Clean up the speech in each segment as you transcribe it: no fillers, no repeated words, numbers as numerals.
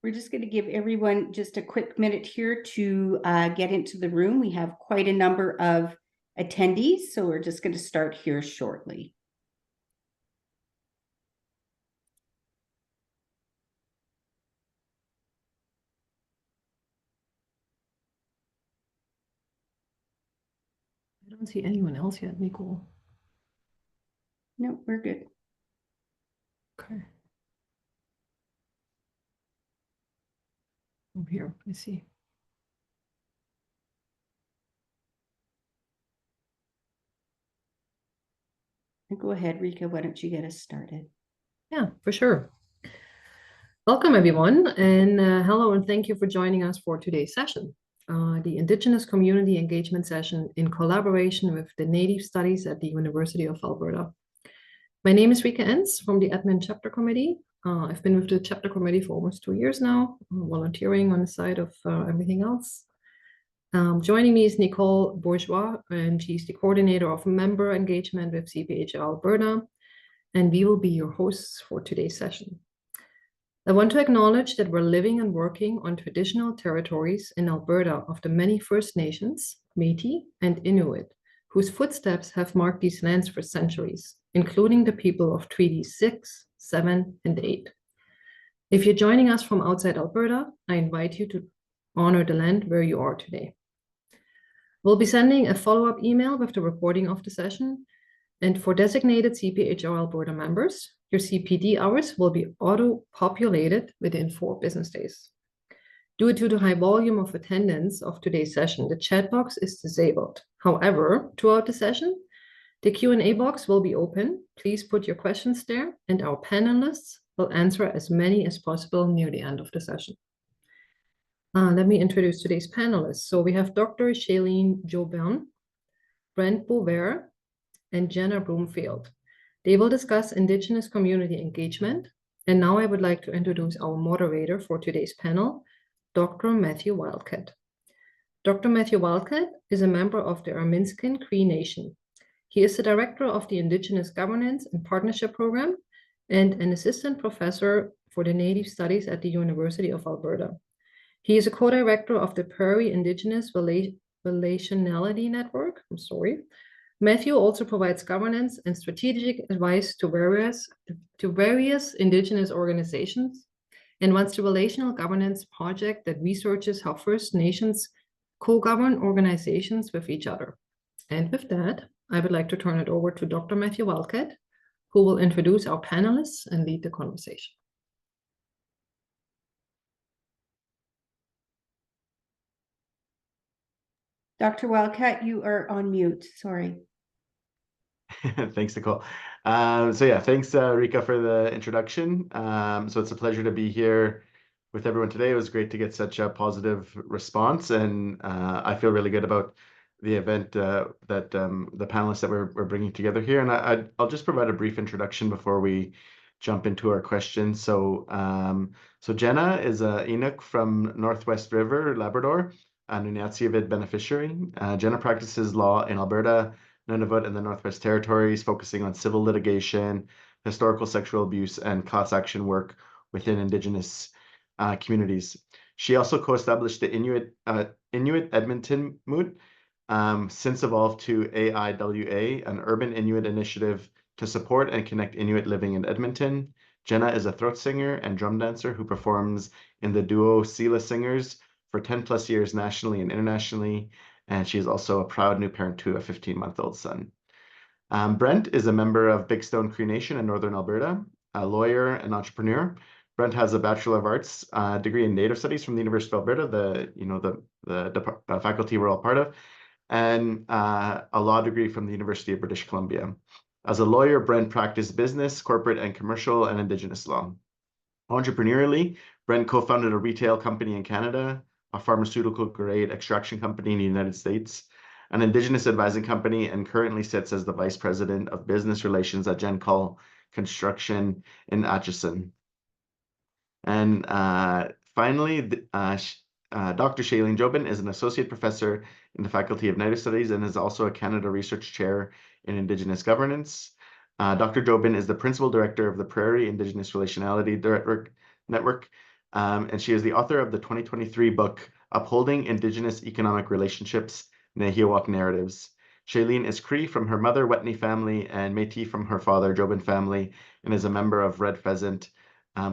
We're just going to give everyone just a quick minute here to get into the room. We have quite a number of attendees, so we're just going to start here shortly. I don't see anyone else yet, Nicole. No, we're good. Okay. Oh, here, I see. Go ahead, Rika. Why don't you get us started? Yeah, for sure. Welcome, everyone, and hello, and thank you for joining us for today's session, the Indigenous Community Engagement session in collaboration with the Native Studies at the University of Alberta. My name is Rika Enns from the Admin Chapter Committee. I've been with the Chapter Committee for almost 2 years now, volunteering on the side of everything else. Joining me is Nicole Boisvert, and she's the coordinator of member engagement with CPHR Alberta, and we will be your hosts for today's session. I want to acknowledge that we're living and working on traditional territories in Alberta of the many First Nations, Métis, and Inuit, whose footsteps have marked these lands for centuries, including the people of Treaties 6, 7, and 8. If you're joining us from outside Alberta, I invite you to honor the land where you are today. We'll be sending a follow-up email with the recording of the session, and for designated CPHR Alberta members, your CPD hours will be auto-populated within 4 business days. Due to the high volume of attendance of today's session, the chat box is disabled. However, throughout the session, the Q&A box will be open. Please put your questions there, and our panelists will answer as many as possible near the end of the session. Let me introduce today's panelists. So we have Dr. Shalene Jobin, Brent Boisvert, and Jenna Broomfield. They will discuss Indigenous community engagement. And now I would like to introduce our moderator for today's panel, Dr. Matthew Wildcat. Dr. Matthew Wildcat is a member of the Arminskin Cree Nation. He is the director of the Indigenous Governance and Partnership Program and an assistant professor for the Native Studies at the University of Alberta. He is a co-director of the Prairie Indigenous Relationality Network. Matthew also provides governance and strategic advice to various Indigenous organizations and runs the Relational Governance Project that researches how First Nations co-govern organizations with each other. And with that, I would like to turn it over to Dr. Matthew Wildcat, who will introduce our panelists and lead the conversation. Dr. Wildcat, you are on mute. Sorry. Thanks, Nicole. Thanks, Rika, for the introduction. So it's a pleasure to be here with everyone today. It was great to get such a positive response, and I feel really good about the event that the panelists that we're bringing together here. And I'll just provide a brief introduction before we jump into our questions. So Jenna is a Inuk from Northwest River, Labrador, and an Nunatsiavut beneficiary. Jenna practices law in Alberta, Nunavut, and the Northwest Territories, focusing on civil litigation, historical sexual abuse, and class action work within Indigenous communities. She also co-established the Inuit Edmonton Moot, since evolved to AIWA, an urban Inuit initiative to support and connect Inuit living in Edmonton. Jenna is a throat singer and drum dancer who performs in the duo Sela Singers for 10 plus years nationally and internationally. And she is also a proud new parent to a 15-month-old son. Brent is a member of Big Stone Cree Nation in Northern Alberta, a lawyer and entrepreneur. Brent has a Bachelor of Arts degree in Native Studies from the University of Alberta, the faculty we're all part of, and a law degree from the University of British Columbia. As a lawyer, Brent practiced business, corporate and commercial, and Indigenous law. Entrepreneurially, Brent co-founded a retail company in Canada, a pharmaceutical-grade extraction company in the United States, an Indigenous advising company, and currently sits as the Vice President of Business Relations at GenCall Construction in Atchison. And finally, Dr. Shalene Jobin is an Associate Professor in the Faculty of Native Studies and is also a Canada Research Chair in Indigenous Governance. Dr. Jobin is the Principal Director of the Prairie Indigenous Relationality Network, and she is the author of the 2023 book, Upholding Indigenous Economic Relationships, Nahiawak Narratives. Shalene is Cree from her mother, Wet'ney family, and Métis from her father, Jobin family, and is a member of Red Pheasant,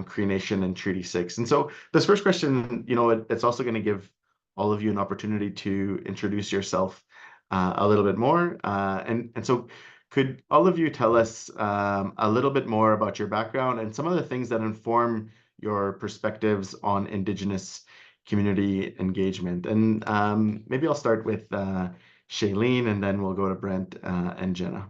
Cree Nation, and Treaty 6. And so this first question, it's also going to give all of you an opportunity to introduce yourself a little bit more. And so could all of you tell us a little bit more about your background and some of the things that inform your perspectives on Indigenous community engagement? And maybe I'll start with Shalene, and then we'll go to Brent and Jenna.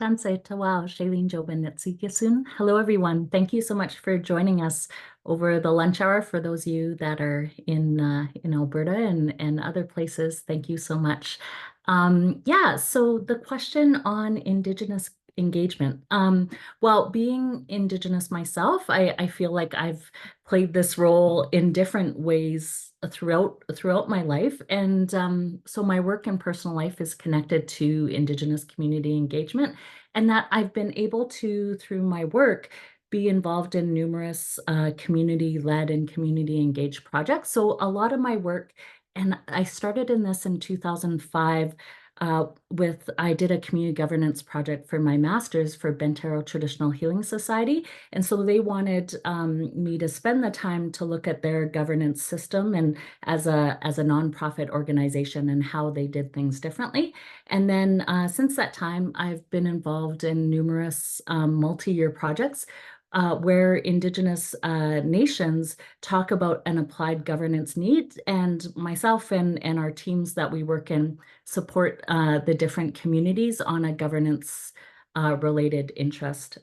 Shalene Jobin. Hello, everyone. Thank you so much for joining us over the lunch hour. For those of you that are in Alberta and other places, thank you so much. So the question on Indigenous engagement. Well, being Indigenous myself, I feel like I've played this role in different ways throughout my life. And so my work and personal life is connected to Indigenous community engagement, and that I've been able to, through my work, be involved in numerous community-led and community-engaged projects. So a lot of my work, and I started in this in 2005, I did a community governance project for my master's for Bentaro Traditional Healing Society. And so they wanted me to spend the time to look at their governance system and as a nonprofit organization and how they did things differently. And then since that time, I've been involved in numerous multi-year projects where Indigenous nations talk about an applied governance need, and myself and our teams that we work in support the different communities on a governance related interest.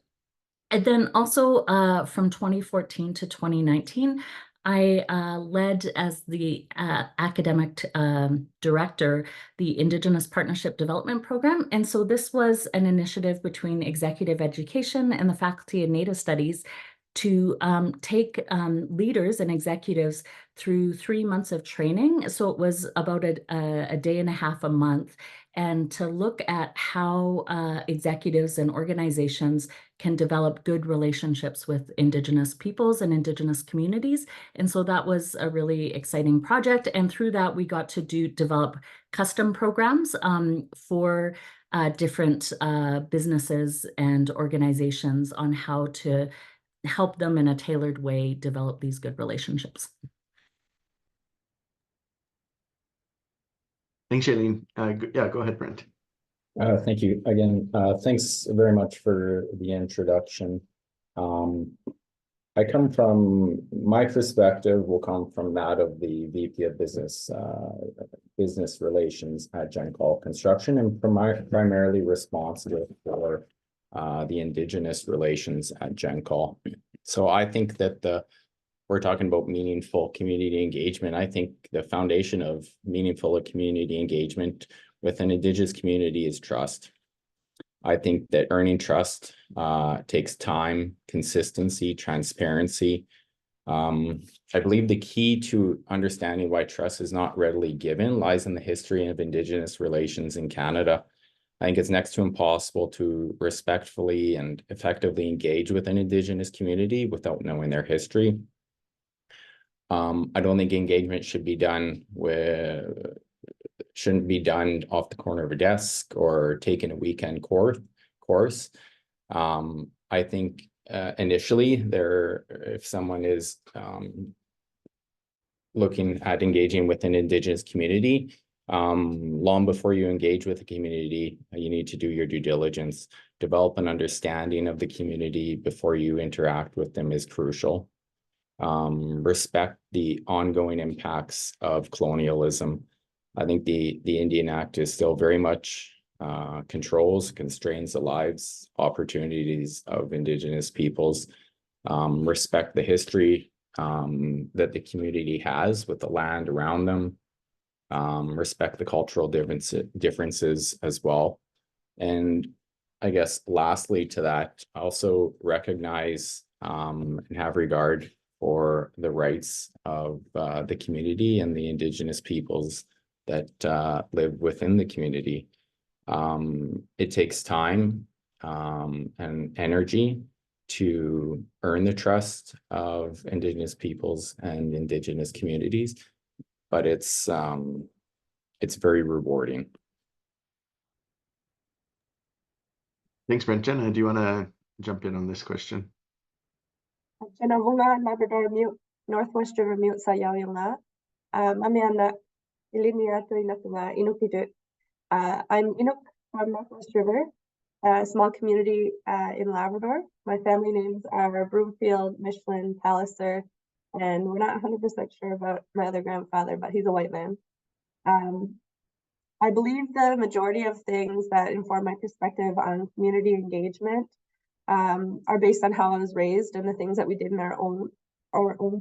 And then also from 2014 to 2019, I led as the academic director, the Indigenous Partnership Development Program. And so this was an initiative between executive education and the Faculty of Native Studies to take leaders and executives through 3 months of training. So it was about a day and a half a month, and to look at how executives and organizations can develop good relationships with Indigenous peoples and Indigenous communities. And so that was a really exciting project. And through that, we got to develop custom programs for different businesses and organizations on how to help them in a tailored way develop these good relationships. Thanks, Shalene. Go ahead, Brent. Thank you again. Thanks very much for the introduction. I come from, my perspective will come from that of the VP of Business Relations at GenCall Construction, and primarily responsible for the Indigenous relations at GenCall. So I think that we're talking about meaningful community engagement. I think the foundation of meaningful community engagement with an Indigenous community is trust. I think that earning trust takes time, consistency, transparency. I believe the key to understanding why trust is not readily given lies in the history of Indigenous relations in Canada. I think it's next to impossible to respectfully and effectively engage with an Indigenous community without knowing their history. I don't think engagement shouldn't be done off the corner of a desk or taking a weekend course. I think initially if someone is looking at engaging with an Indigenous community, long before you engage with the community, you need to do your due diligence. Develop an understanding of the community before you interact with them is crucial. Respect the ongoing impacts of colonialism. I think the Indian Act is still very much constrains the lives, opportunities of Indigenous peoples. Respect the history that the community has with the land around them. Respect the cultural differences as well. And I guess lastly to that, also recognize and have regard for the rights of the community and the Indigenous peoples that live within the community. It takes time and energy to earn the trust of Indigenous peoples and Indigenous communities, but it's very rewarding. Thanks, Brent. Jenna, do you want to jump in on this question? Jenna Vunga, Labrador Mute, Northwest River Mute sa Yaoyunga. Amiana Ilinia Tuinakuna Inuktitut. I'm Inuk from Northwest River, a small community in Labrador. My family names are Broomfield, Michelin, Palliser, and we're not 100% sure about my other grandfather, but he's a white man. I believe the majority of things that inform my perspective on community engagement are based on how I was raised and the things that we did in our own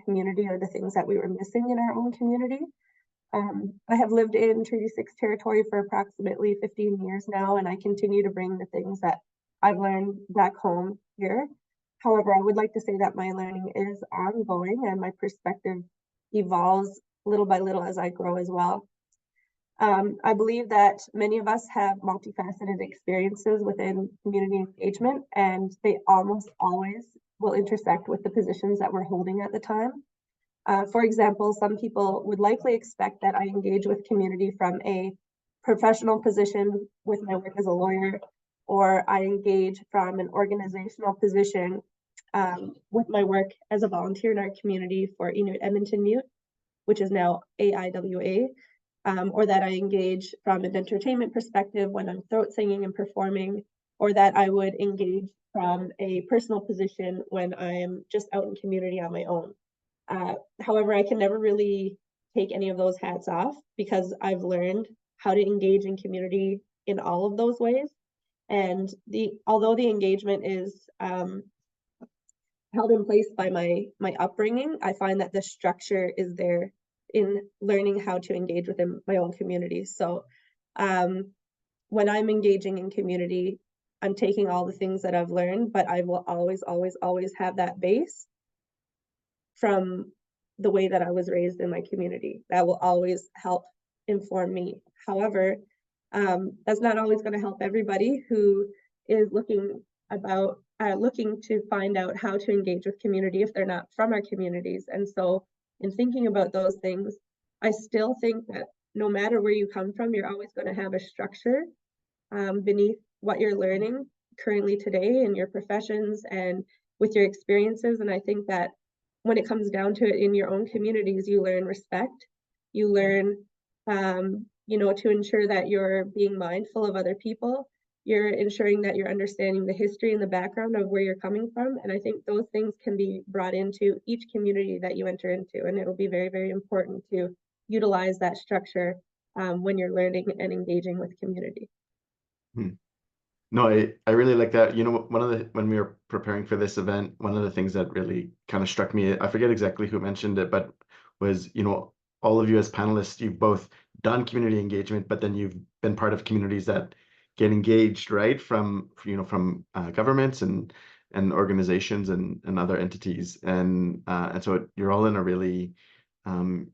community, or the things that we were missing in our own community. I have lived in Treaty 6 territory for approximately 15 years now, and I continue to bring the things that I've learned back home here. However, I would like to say that my learning is ongoing and my perspective evolves little by little as I grow as well. I believe that many of us have multifaceted experiences within community engagement, and they almost always will intersect with the positions that we're holding at the time. For example, some people would likely expect that I engage with community from a professional position with my work as a lawyer, or I engage from an organizational position with my work as a volunteer in our community for Inuit Edmonton Mute, which is now AIWA. Or that I engage from an entertainment perspective when I'm throat singing and performing, or that I would engage from a personal position when I'm just out in community on my own. However, I can never really take any of those hats off, because I've learned how to engage in community in all of those ways. And although the engagement is held in place by my upbringing, I find that the structure is there in learning how to engage within my own community. So when I'm engaging in community, I'm taking all the things that I've learned, but I will always have that base from the way that I was raised in my community. That will always help inform me. However, that's not always going to help everybody who is looking to find out how to engage with community if they're not from our communities. And so in thinking about those things, I still think that no matter where you come from, you're always going to have a structure beneath what you're learning currently today in your professions and with your experiences. And I think that when it comes down to it, in your own communities, you learn respect. You learn, to ensure that you're being mindful of other people. You're ensuring that you're understanding the history and the background of where you're coming from. And I think those things can be brought into each community that you enter into. And it'll be very, very important to utilize that structure when you're learning and engaging with community. No, I really like that. When we were preparing for this event, one of the things that really kind of struck me, I forget exactly who mentioned it, but was, all of you as panelists, you've both done community engagement, but then you've been part of communities that get engaged, right, from governments and organizations and other entities, and so you're all in a really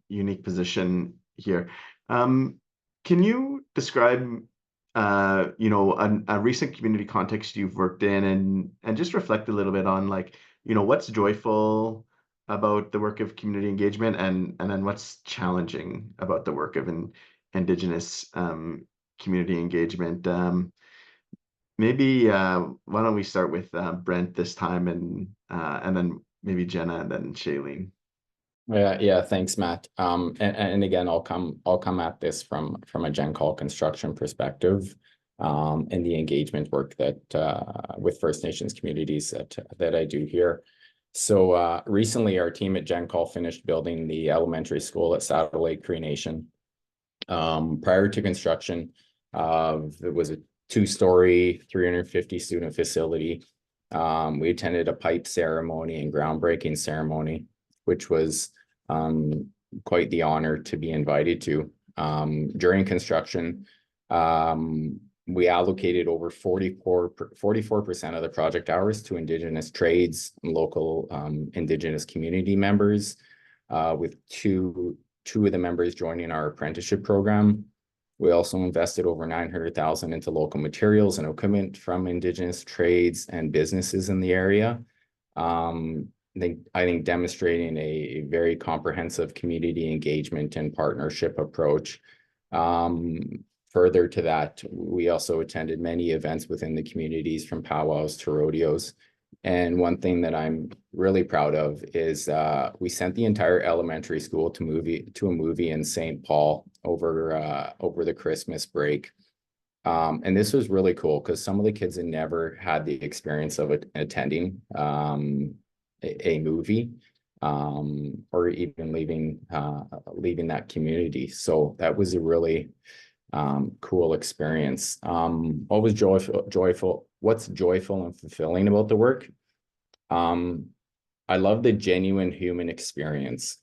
unique position here. Can you describe a recent community context you've worked in, and just reflect a little bit on what's joyful about the work of community engagement, and then what's challenging about the work of Indigenous community engagement? Maybe why don't we start with Brent this time, and then maybe Jenna, and then Shalene. Yeah, thanks, Matt. And again, I'll come at this from a Gen Call construction perspective, and the engagement work that with First Nations communities that I do here. So recently, our team at Gen Call finished building the elementary school at Saddle Lake Cree Nation. Prior to construction, it was a 2-story, 350 student facility. We attended a pipe ceremony and groundbreaking ceremony, which was quite the honor to be invited to. During construction, we allocated over 44% of the project hours to Indigenous trades and local Indigenous community members, with two of the members joining our apprenticeship program. We also invested over $900,000 into local materials and equipment from Indigenous trades and businesses in the area. I think demonstrating a very comprehensive community engagement and partnership approach. Further to that, we also attended many events within the communities, from powwows to rodeos. And one thing that I'm really proud of is we sent the entire elementary school to a movie in St. Paul over the Christmas break. And this was really cool because some of the kids had never had the experience of attending a movie, or even leaving that community. So that was a really cool experience. What's joyful and fulfilling about the work? I love the genuine human experience,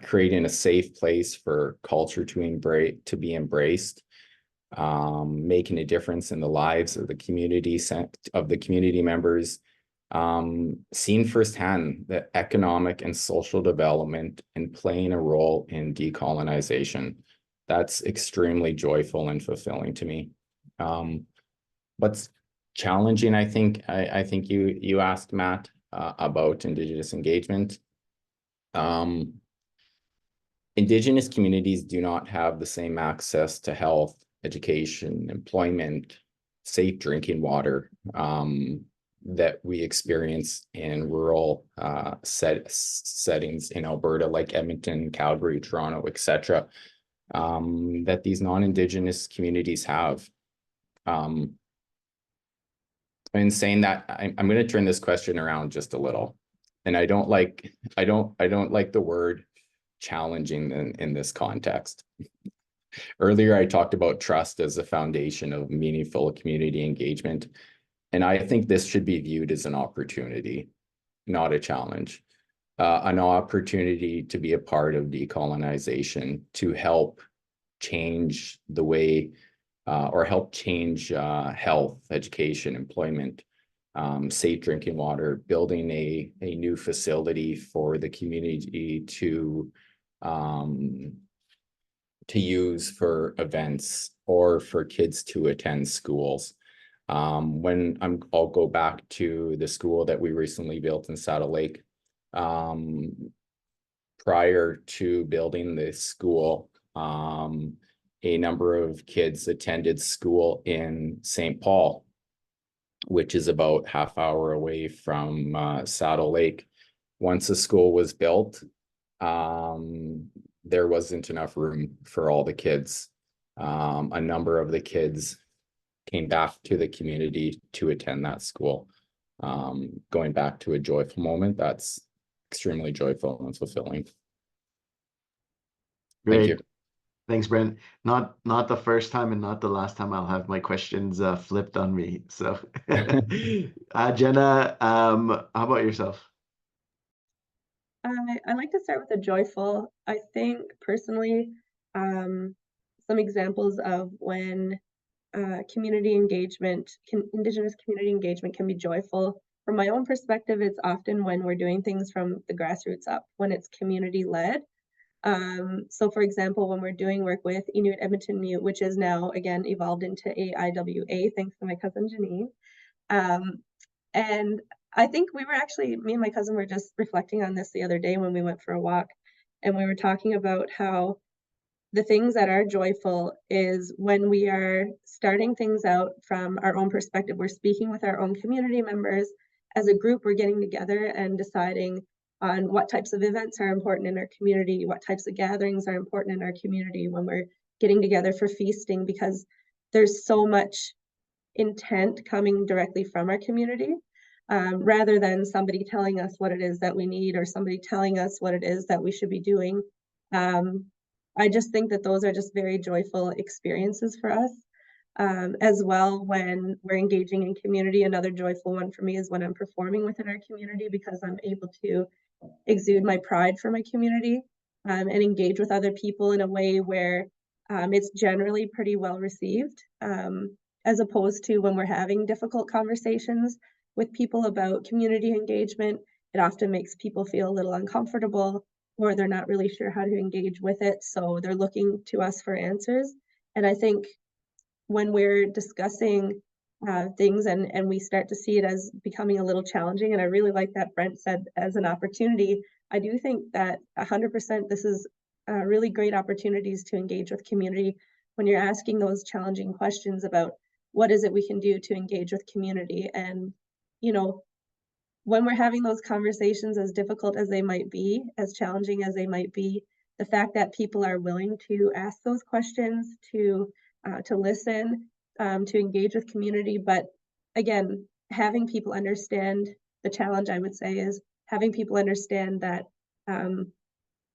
creating a safe place for culture to be embraced, making a difference in the lives of the community members, seeing firsthand the economic and social development and playing a role in decolonization. That's extremely joyful and fulfilling to me. What's challenging, I think you asked, Matt, about Indigenous engagement. Indigenous communities do not have the same access to health, education, employment, safe drinking water that we experience in rural settings in Alberta, like Edmonton, Calgary, Toronto, etc., that these non-Indigenous communities have. In saying that, I'm going to turn this question around just a little, and I don't like the word challenging in this context. Earlier, I talked about trust as the foundation of meaningful community engagement, and I think this should be viewed as an opportunity, not a challenge. An opportunity to be a part of decolonization, to help change the way, or help change health, education, employment, safe drinking water, building a new facility for the community to use for events or for kids to attend schools. I'll go back to the school that we recently built in Saddle Lake. Prior to building this school, a number of kids attended school in St. Paul, which is about half hour away from Saddle Lake. Once the school was built, there wasn't enough room for all the kids. A number of the kids came back to the community to attend that school. Going back to a joyful moment, that's extremely joyful and fulfilling. Great. Thank you. Thanks, Brent. Not the first time and not the last time I'll have my questions flipped on me. So, Jenna, how about yourself? I'd like to start with a joyful. I think personally, some examples of when community engagement, Indigenous community engagement can be joyful. From my own perspective, it's often when we're doing things from the grassroots up, when it's community led. So for example, when we're doing work with Inuit Edmonton Mute, which is now again evolved into AIWA, thanks to my cousin Janine. And I think we were actually, me and my cousin were just reflecting on this the other day when we went for a walk, and we were talking about how the things that are joyful is when we are starting things out from our own perspective. We're speaking with our own community members. As a group, we're getting together and deciding on what types of events are important in our community, what types of gatherings are important in our community when we're getting together for feasting, because there's so much intent coming directly from our community, rather than somebody telling us what it is that we need or somebody telling us what it is that we should be doing. I just think that those are just very joyful experiences for us. As well, when we're engaging in community, another joyful one for me is when I'm performing within our community, because I'm able to exude my pride for my community and engage with other people in a way where it's generally pretty well received, as opposed to when we're having difficult conversations with people about community engagement. It often makes people feel a little uncomfortable, or they're not really sure how to engage with it, so they're looking to us for answers. And I think when we're discussing things, and we start to see it as becoming a little challenging. And I really like that Brent said as an opportunity. I do think that 100% this is really great opportunities to engage with community when you're asking those challenging questions about what is it we can do to engage with community. And, you know, when we're having those conversations, as difficult as they might be, as challenging as they might be, the fact that people are willing to ask those questions, to listen, to engage with community. But again, having people understand the challenge, I would say, is having people understand that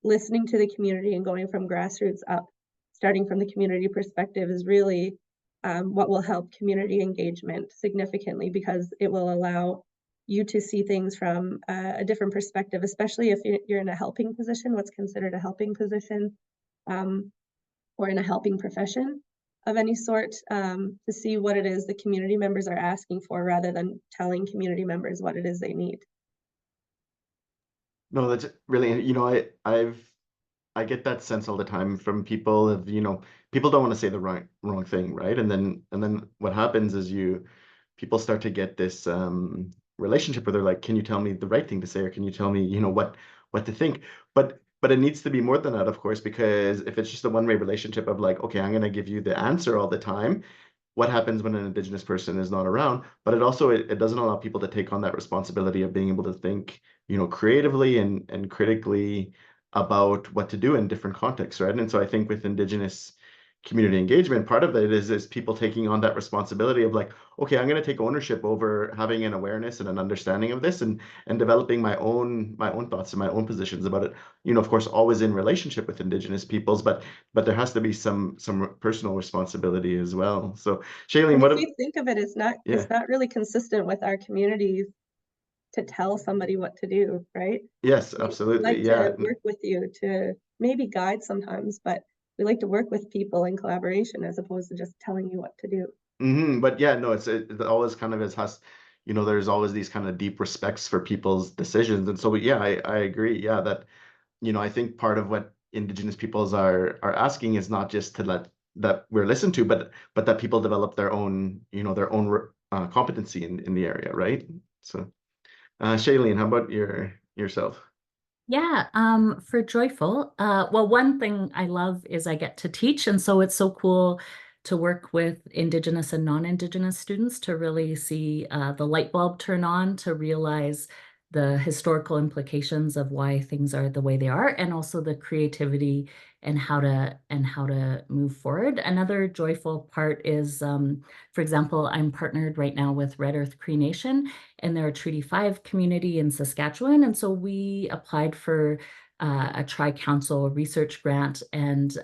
listening to the community and going from grassroots up, starting from the community perspective, is really what will help community engagement significantly, because it will allow you to see things from a different perspective, especially if you're in a helping position, what's considered a helping position, or in a helping profession of any sort, to see what it is the community members are asking for, rather than telling community members what it is they need. No, that's really, you know, I get that sense all the time from people of, you know, people don't want to say the wrong thing, right? And then what happens is people start to get this relationship where they're like, can you tell me the right thing to say, or can you tell me, you know, what to think? But it needs to be more than that, of course, because if it's just a one-way relationship of like, okay, I'm going to give you the answer all the time, what happens when an Indigenous person is not around? But it also it doesn't allow people to take on that responsibility of being able to think, you know, creatively and critically about what to do in different contexts, right? And so I think with Indigenous community engagement, part of it is people taking on that responsibility of like, okay, I'm going to take ownership over having an awareness and an understanding of this, and developing my own thoughts and my own positions about it. You know, of course, always in relationship with Indigenous peoples, but there has to be some personal responsibility as well. So, Shalene, if you think of it, it's not Yeah. it's not really consistent with our communities to tell somebody what to do, right? Yes, We absolutely. like Yeah. to work with you, to maybe guide sometimes, but we like to work with people in collaboration as opposed to just telling you what to do. But yeah, no, it always kind of has, you know, there's always these kind of deep respects for people's decisions. And so, yeah, I agree. Yeah, that, you know, I think part of what Indigenous peoples are asking is not just to let that we're listened to, but that people develop their own, you know, their own competency in the area, right? So, Shalene, how about yourself? Yeah, for Joyful, well, one thing I love is I get to teach, and so it's so cool to work with Indigenous and non-Indigenous students to really see the light bulb turn on, to realize the historical implications of why things are the way they are, and also the creativity and how to move forward. Another joyful part is, for example, I'm partnered right now with Red Earth Cree Nation, and they're a Treaty 5 community in Saskatchewan. And so we applied for a Tri-Council research grant, and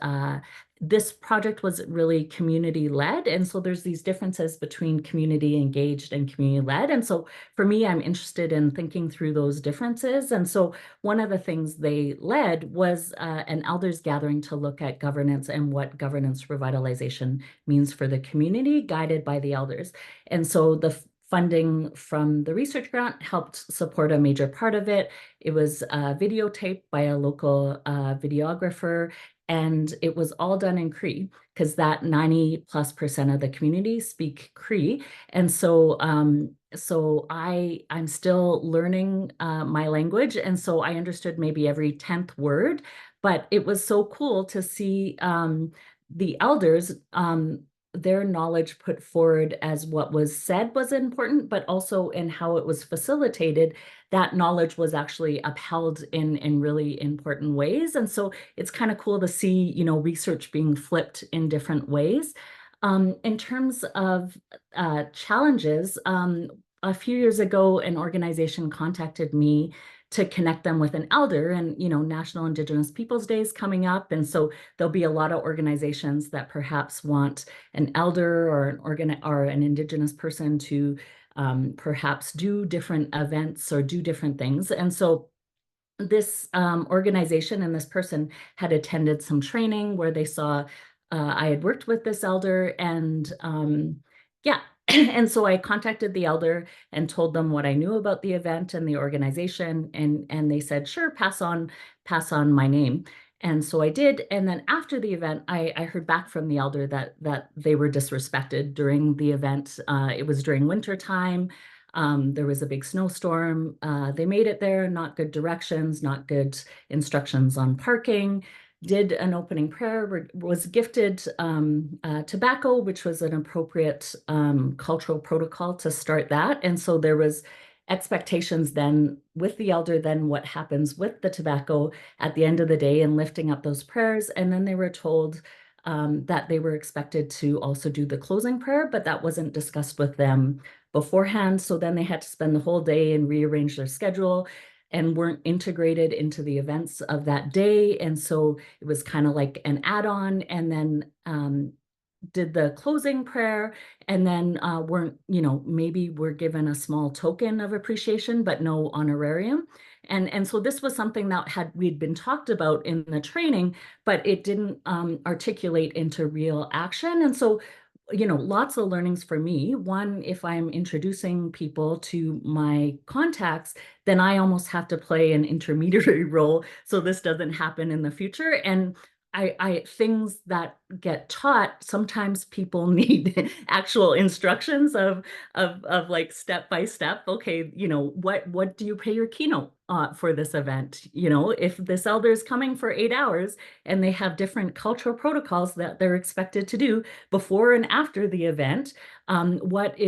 this project was really community-led. And so there's these differences between community engaged and community-led. And so for me, I'm interested in thinking through those differences. And so one of the things they led was an elders gathering to look at governance and what governance revitalization means for the community, guided by the elders. And so the funding from the research grant helped support a major part of it. It was videotaped by a local videographer, and it was all done in Cree, because that 90+% of the community speak Cree. And so so I'm still learning my language, and so I understood maybe every 10th word, but it was so cool to see the elders, their knowledge put forward as what was said was important, but also in how it was facilitated, that knowledge was actually upheld in really important ways. And so it's kind of cool to see, you know, research being flipped in different ways. In terms of challenges, a few years ago, an organization contacted me to connect them with an elder, and, you know, National Indigenous Peoples Day is coming up. And so there'll be a lot of organizations that perhaps want an elder or an Indigenous person to perhaps do different events or do different things. And so this organization and this person had attended some training where they saw I had worked with this elder, and yeah. And so I contacted the elder and told them what I knew about the event and the organization, and they said, sure, pass on my name. And so I did. And then after the event, I heard back from the elder that they were disrespected during the event. It was during winter time. There was a big snowstorm. They made it there, not good directions, not good instructions on parking. Did an opening prayer, was gifted tobacco, which was an appropriate cultural protocol to start that. And so there was expectations then with the elder, then what happens with the tobacco at the end of the day and lifting up those prayers. And then they were told that they were expected to also do the closing prayer, but that wasn't discussed with them beforehand. So then they had to spend the whole day and rearrange their schedule and weren't integrated into the events of that day. And so it was kind of like an add-on, and then did the closing prayer, and then weren't, maybe we're given a small token of appreciation, but no honorarium. And so this was something that we'd been talked about in the training, but it didn't articulate into real action. And so, lots of learnings for me. One, if I'm introducing people to my contacts, then I almost have to play an intermediary role so this doesn't happen in the future. And things that get taught, sometimes people need actual instructions of like step by step. Okay, what do you pay your keynote for this event? If this elder is coming for 8 hours and they have different cultural protocols that they're expected to do before and after the event, what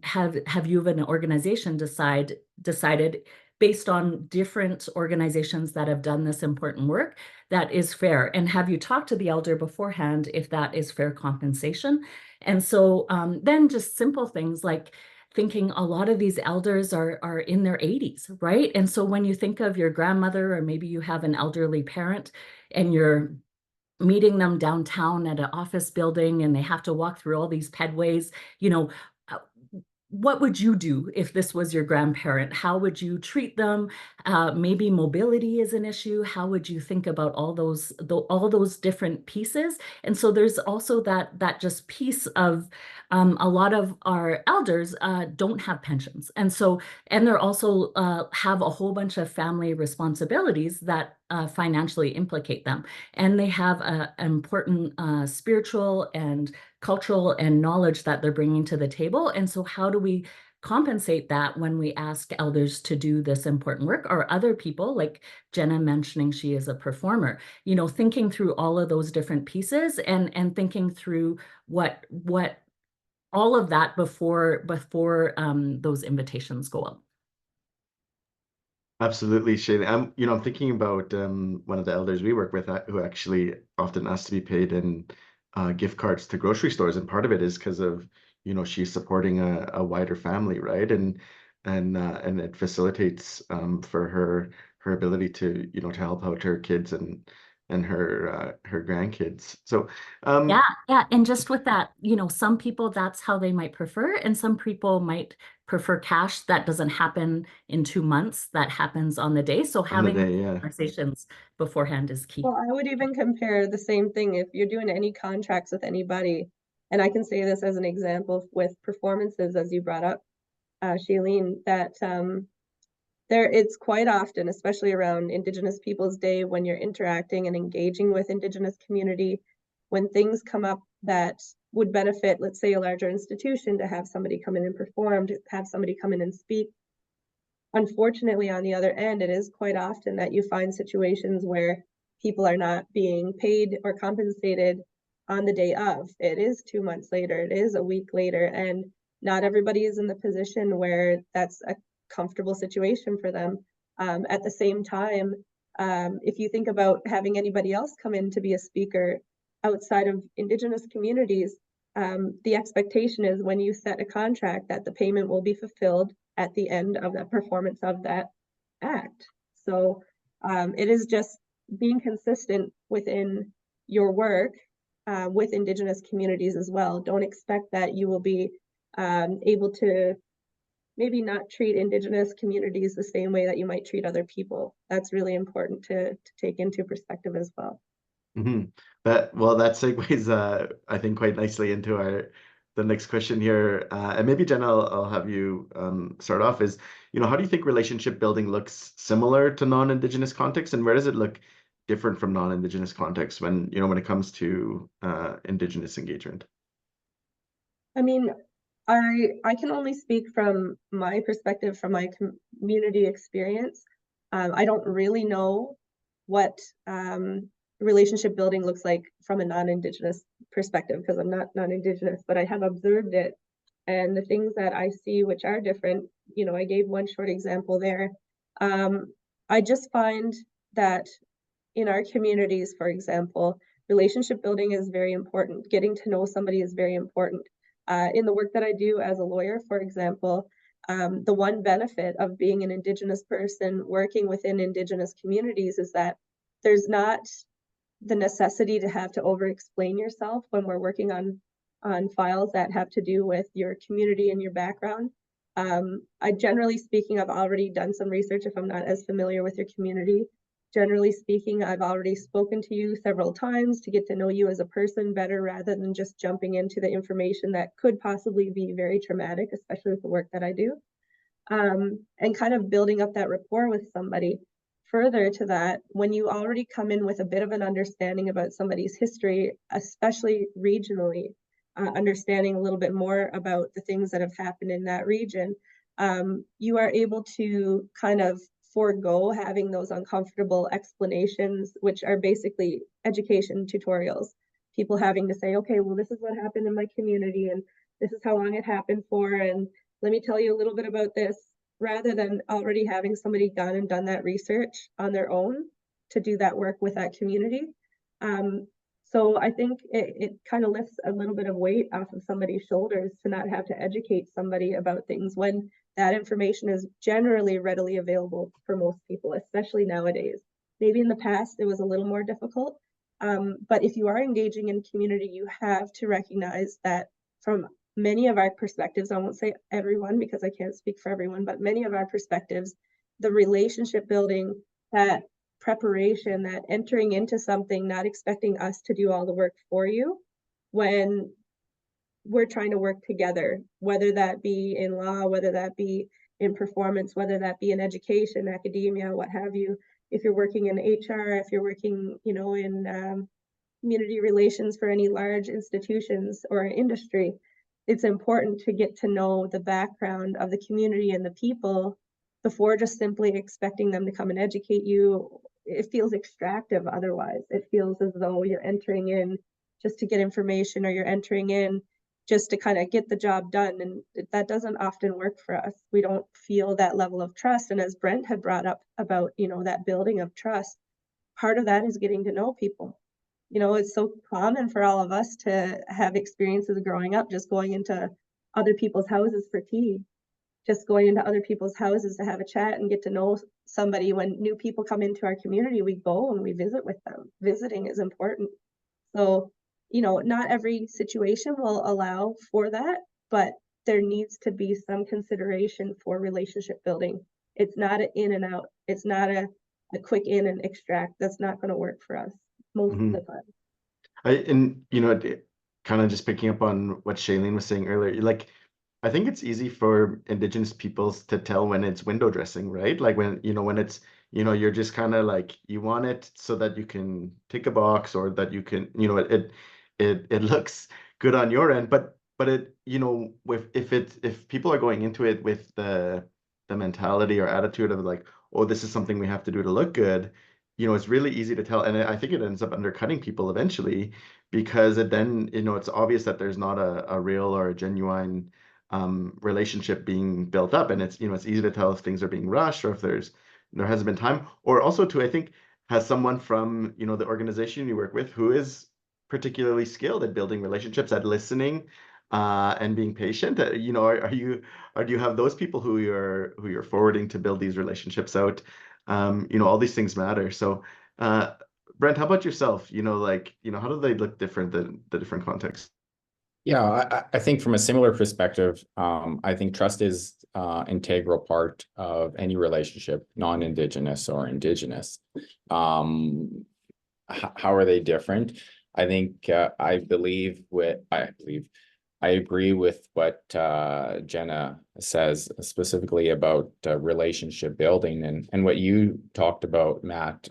have you, an organization, decided based on different organizations that have done this important work that is fair? And have you talked to the elder beforehand if that is fair compensation? And so then just simple things like thinking a lot of these elders are in their 80s, right? And so when you think of your grandmother, or maybe you have an elderly parent and you're meeting them downtown at an office building and they have to walk through all these pedways, what would you do if this was your grandparent? How would you treat them? Maybe mobility is an issue. How would you think about all those different pieces? And so there's also that just piece of a lot of our elders don't have pensions, and they're also have a whole bunch of family responsibilities that financially implicate them, and they have an important spiritual and cultural and knowledge that they're bringing to the table. And so how do we compensate that when we ask elders to do this important work, or other people like Jenna mentioning she is a performer, thinking through all of those different pieces and thinking through what all of that before those invitations go out. Absolutely, Shalene. I'm thinking about one of the elders we work with who actually often asks to be paid in gift cards to grocery stores, and part of it is because of she's supporting a wider family, right? And it facilitates for her ability to to help out her kids and her grandkids. So yeah, and just with that, some people, that's how they might prefer, and some people might prefer cash. That doesn't happen in 2 months, that happens on the day. So having conversations beforehand is key. Well, I would even compare the same thing if you're doing any contracts with anybody, and I can say this as an example with performances, as you brought up, Shalene, that it's quite often, especially around Indigenous Peoples Day, when you're interacting and engaging with Indigenous community, when things come up that would benefit, let's say, a larger institution to have somebody come in and perform, to have somebody come in and speak. Unfortunately, on the other end, it is quite often that you find situations where people are not being paid or compensated on the day of. It is 2 months later, it is a week later, and not everybody is in the position where that's a comfortable situation for them. At the same time, if you think about having anybody else come in to be a speaker outside of Indigenous communities, the expectation is when you set a contract that the payment will be fulfilled at the end of that performance of that act. So it is just being consistent within your work with Indigenous communities as well. Don't expect that you will be able to maybe not treat Indigenous communities the same way that you might treat other people. That's really important to take into perspective as well. Mm-hmm. That segues I think quite nicely into the next question here, and maybe Jenna, I'll have you start off. Is how do you think relationship building looks similar to non-Indigenous contexts, and where does it look different from non-Indigenous contexts when it comes to Indigenous engagement? I mean, I can only speak from my perspective, from my community experience. I don't really know what relationship building looks like from a non-Indigenous perspective, because I'm not non-Indigenous, but I have observed it. And the things that I see which are different, I gave one short example there. I just find that in our communities, for example, relationship building is very important. Getting to know somebody is very important. In the work that I do as a lawyer, for example, the one benefit of being an Indigenous person working within Indigenous communities is that there's not the necessity to have to over-explain yourself when we're working on files that have to do with your community and your background. Generally speaking, I've already done some research if I'm not as familiar with your community. Generally speaking, I've already spoken to you several times to get to know you as a person better, rather than just jumping into the information that could possibly be very traumatic, especially with the work that I do. And kind of building up that rapport with somebody. Further to that, when you already come in with a bit of an understanding about somebody's history, especially regionally, understanding a little bit more about the things that have happened in that region, you are able to kind of forego having those uncomfortable explanations, which are basically education tutorials. People having to say, okay, well, this is what happened in my community, and this is how long it happened for, and let me tell you a little bit about this, rather than already having somebody gone and done that research on their own to do that work with that community. So I think it kind of lifts a little bit of weight off of somebody's shoulders to not have to educate somebody about things when that information is generally readily available for most people, especially nowadays. Maybe in the past it was a little more difficult, but if you are engaging in community, you have to recognize that from many of our perspectives, I won't say everyone because I can't speak for everyone, but many of our perspectives, the relationship building, that preparation, that entering into something, not expecting us to do all the work for you when we're trying to work together, whether that be in law, whether that be in performance, whether that be in education, academia, what have you. If you're working in HR, if you're working, in community relations for any large institutions or industry, it's important to get to know the background of the community and the people before just simply expecting them to come and educate you. It feels extractive otherwise. It feels as though you're entering in just to get information, or you're entering in just to kind of get the job done. And that doesn't often work for us. We don't feel that level of trust. And as Brent had brought up about, that building of trust, part of that is getting to know people. It's so common for all of us to have experiences growing up just going into other people's houses for tea, just going into other people's houses to have a chat and get to know somebody. When new people come into our community, we go and we visit with them. Visiting is important. So, not every situation will allow for that, but there needs to be some consideration for relationship building. It's not an in and out. It's not a quick in and extract. That's not going to work for us most of the time. Kind of just picking up on what Shalene was saying earlier, like, I think it's easy for Indigenous peoples to tell when it's window dressing, right? Like when it's, you're just kind of like, you want it so that you can tick a box, or that you can, it looks good on your end, but it, if people are going into it with the mentality or attitude of like, oh, this is something we have to do to look good, it's really easy to tell. And I think it ends up undercutting people eventually, because it then, it's obvious that there's not a real or a genuine relationship being built up. And it's, it's easy to tell if things are being rushed, or if there hasn't been time, or also to, I think, has someone from, the organization you work with who is particularly skilled at building relationships, at listening, and being patient. Do you have those people who you're forwarding to build these relationships out? All these things matter. So, Brent, how about yourself? How do they look different than the different contexts? Yeah, I think from a similar perspective, I think trust is integral part of any relationship, non-Indigenous or Indigenous. How are they different? I think I believe I agree with what Jenna says specifically about relationship building and what you talked about, Matt,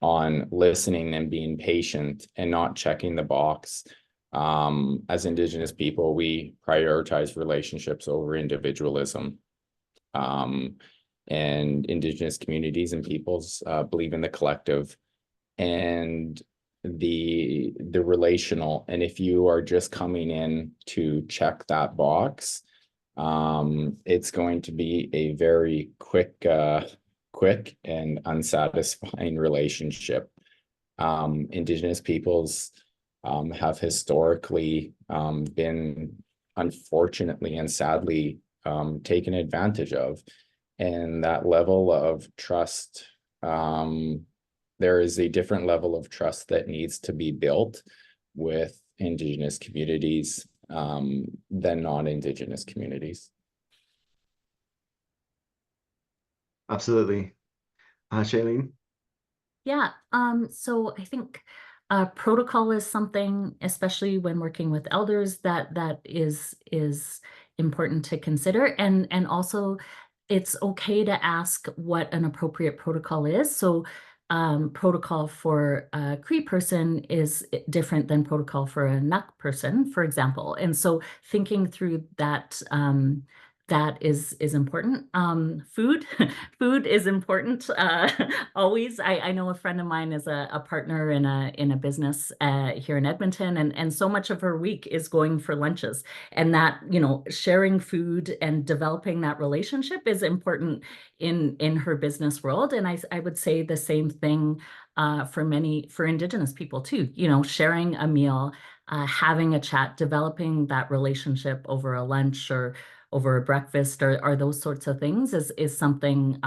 on listening and being patient and not checking the box. As Indigenous people, we prioritize relationships over individualism. And Indigenous communities and peoples believe in the collective and the relational. And if you are just coming in to check that box, it's going to be a very quick and unsatisfying relationship. Indigenous peoples have historically been, unfortunately and sadly, taken advantage of. And that level of trust, there is a different level of trust that needs to be built with Indigenous communities than non-Indigenous communities. Absolutely. Shalene? Yeah, so I think protocol is something, especially when working with elders, that is important to consider, and also it's okay to ask what an appropriate protocol is. So protocol for a Cree person is different than protocol for a Nuk person, for example. And so thinking through that that is important. Food is important always. I know a friend of mine is a partner in a business here in Edmonton, and so much of her week is going for lunches, and that, you know, sharing food and developing that relationship is important in her business world. And I would say the same thing for Indigenous people too. You know, sharing a meal, having a chat, developing that relationship over a lunch or over a breakfast or those sorts of things is something,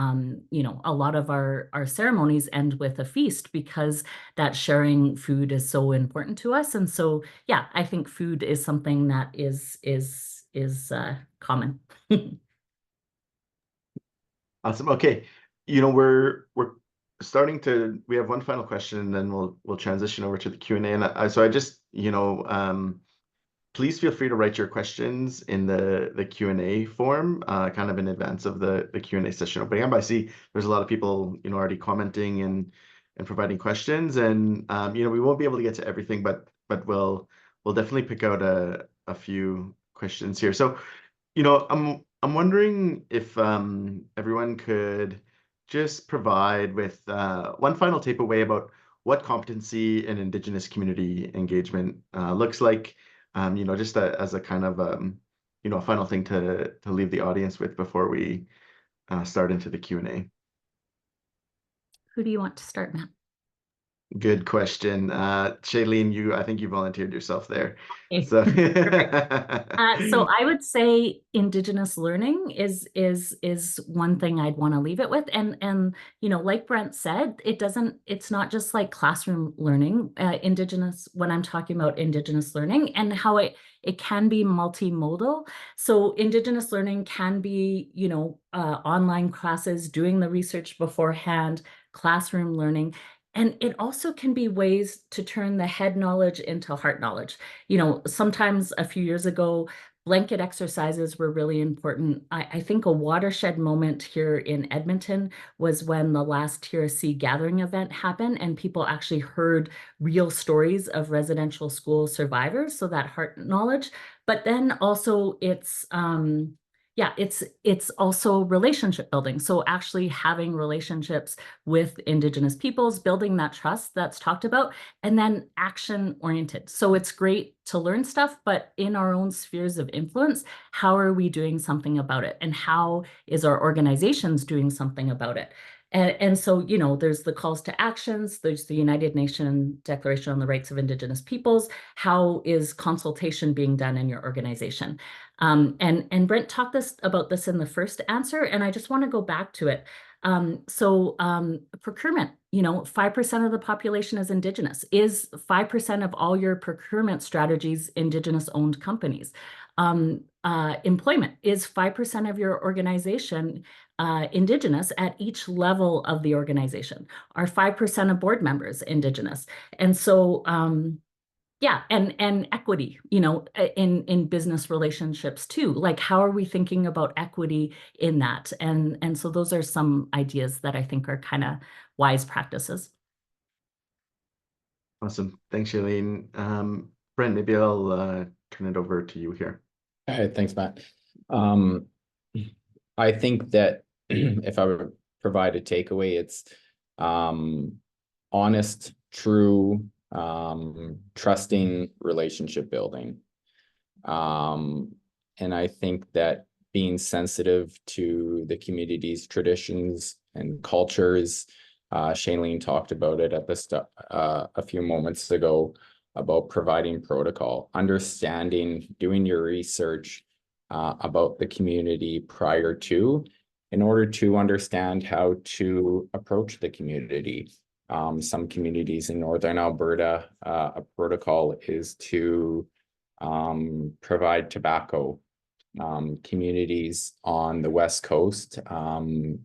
you know, a lot of our ceremonies end with a feast because that sharing food is so important to us. And so, yeah, I think food is something that is common. Awesome. Okay. You know, we're starting to, we have one final question and then we'll transition over to the Q&A. And so I just, you know, please feel free to write your questions in the Q&A form, kind of in advance of the Q&A session opening up. I see there's a lot of people, you know, already commenting and providing questions, and you know, we won't be able to get to everything, but we'll definitely pick out a few questions here. So, you know, I'm wondering if everyone could just provide with one final takeaway about what competency in Indigenous community engagement looks like. You know, just as a kind of, you know, a final thing to leave the audience with before we start into the Q&A. Who do you want to start, Matt? Good question. Shalene, I think you volunteered yourself there. Okay. So, So I would say Indigenous learning is one thing I'd want to leave it with. And you know, like Brent said, it's not just like classroom learning. Indigenous, when I'm talking about Indigenous learning and how it can be multimodal. So Indigenous learning can be, you know, online classes, doing the research beforehand, classroom learning. And it also can be ways to turn the head knowledge into heart knowledge. You know, sometimes a few years ago, blanket exercises were really important. I think a watershed moment here in Edmonton was when the last TRC gathering event happened and people actually heard real stories of residential school survivors, so that heart knowledge. But then also it's also relationship building. So actually having relationships with Indigenous peoples, building that trust that's talked about, and then action oriented. So it's great to learn stuff, but in our own spheres of influence, how are we doing something about it? And how is our organizations doing something about it? And so, you know, there's the calls to actions, there's the United Nations Declaration on the Rights of Indigenous Peoples. How is consultation being done in your organization? And Brent talked about this in the first answer, and I just want to go back to it. Procurement, you know, 5% of the population is Indigenous. Is 5% of all your procurement strategies Indigenous owned companies? Employment, is 5% of your organization Indigenous at each level of the organization? Are 5% of board members Indigenous? And so, Yeah, and equity, you know, in business relationships too. Like, how are we thinking about equity in that? And so those are some ideas that I think are kind of wise practices. Awesome. Thanks, Shalene. Brent, maybe I'll turn it over to you here. All right, thanks, Matt. I think that if I would provide a takeaway, it's honest, true, trusting relationship building. And I think that being sensitive to the community's traditions and cultures, Shalene talked about it at the a few moments ago about providing protocol, understanding, doing your research about the community prior to, in order to understand how to approach the community. Some communities in Northern Alberta, a protocol is to provide tobacco. Communities on the West Coast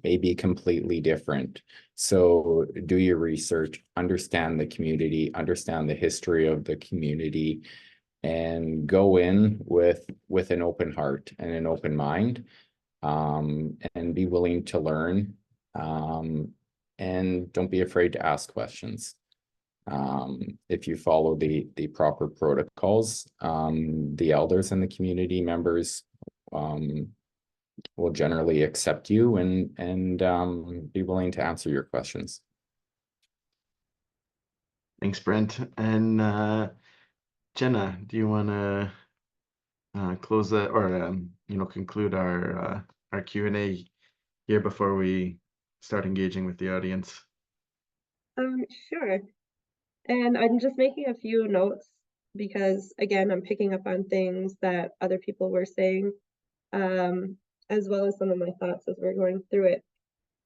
may be completely different. So do your research, understand the community, understand the history of the community, and go in with an open heart and an open mind, and be willing to learn, and don't be afraid to ask questions. If you follow the proper protocols, the elders and the community members will generally accept you and be willing to answer your questions. Thanks, Brent. And Jenna, do you want to close that, or conclude our Q&A here before we start engaging with the audience? Sure. And I'm just making a few notes because, again, I'm picking up on things that other people were saying, as well as some of my thoughts as we're going through it.